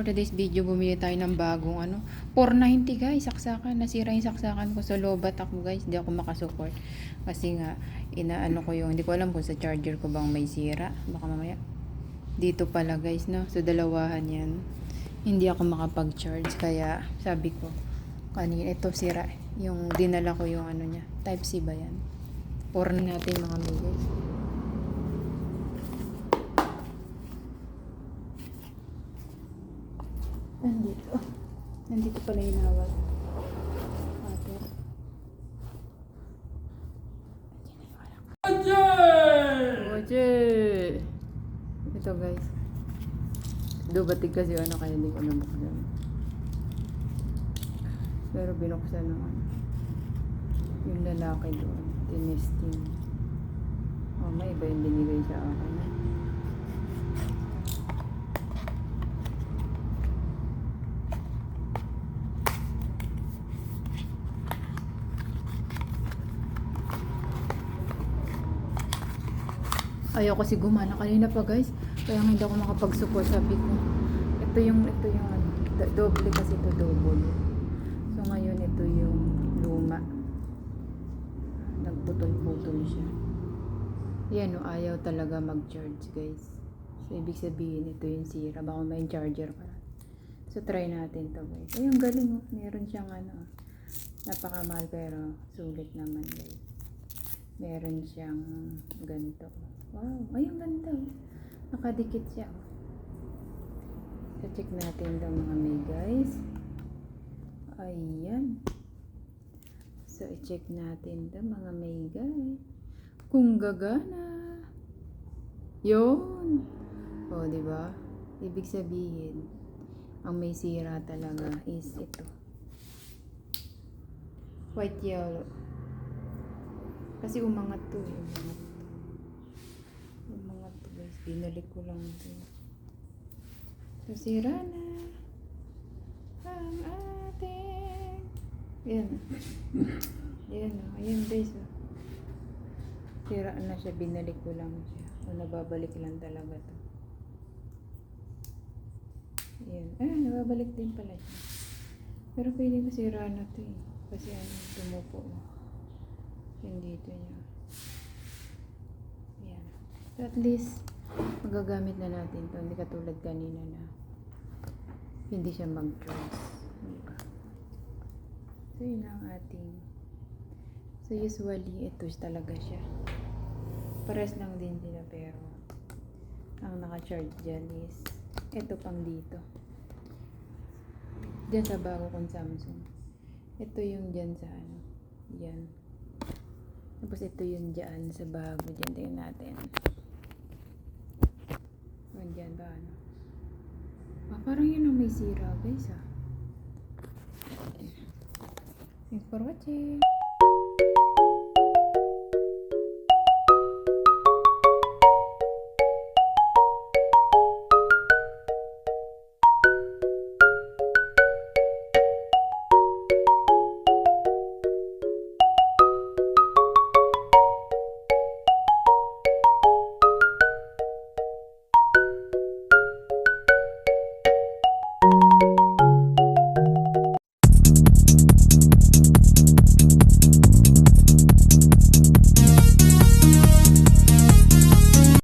today's video, bumili tayo ng bagong ano. 490 guys, saksakan. Nasira yung saksakan ko sa lobat ako guys. Hindi ako makasupport. Kasi nga, inaano ko yung, hindi ko alam kung sa charger ko bang may sira. Baka mamaya. Dito pala guys, no? So, dalawahan yan. Hindi ako makapag-charge. Kaya, sabi ko, kanina, ito sira. Yung dinala ko yung ano niya. Type C ba yan? 4 natin mga may guys. Nandito pala yung hawag. Oje! Ito guys. Dubatig kasi ano kaya hindi ko nabuksan. Pero binuksan naman. Yung lalaki doon. Tinesting. Oh, may iba yung binigay sa akin. Ayaw kasi gumana kanina pa guys. Kaya hindi ako makapag-support. Sabi ko, ito yung ano, doble kasi ito double. So ngayon ito yung luma. Nagputol-putol siya. Yan o, ayaw talaga mag-charge guys. So ibig sabihin ito yung sira. Baka may charger pa. So try natin to guys. Ayun galing o. Meron siyang ano. Napakamahal pero sulit naman guys. Meron siyang ganito. Wow, ay ang ganda. Nakadikit siya. So, check natin ito mga may guys. Ayan. So, i-check natin ito mga may guys. Kung gagana. Yun. O, diba? Ibig sabihin, ang may sira talaga is ito. White yellow. Kasi umangat to eh. Umangat to guys. Binalik ko lang ito. So, sira na ang ating. Yan. Yan o. Ayan guys o. Sira na siya. Binalik ko lang siya. O nababalik lang talaga to. Yan. Nababalik din pala siya. Pero pwede ko sira na to eh. Kasi ano, tumupo na. Yung dito niya. Yan. So at least, magagamit na natin to. Hindi katulad kanina na hindi siya mag-charge. Diba? So yun ang ating. So usually, ito talaga siya. Pares lang din sila pero ang naka-charge dyan is ito pang dito. Dyan sa bago kong Samsung. Ito yung dyan sa ano. Yan. Tapos ito yung dyan sa bago. Dyan tingnan natin. Dyan ba ano? Parang yun ang may sira guys ah. Thanks for watching.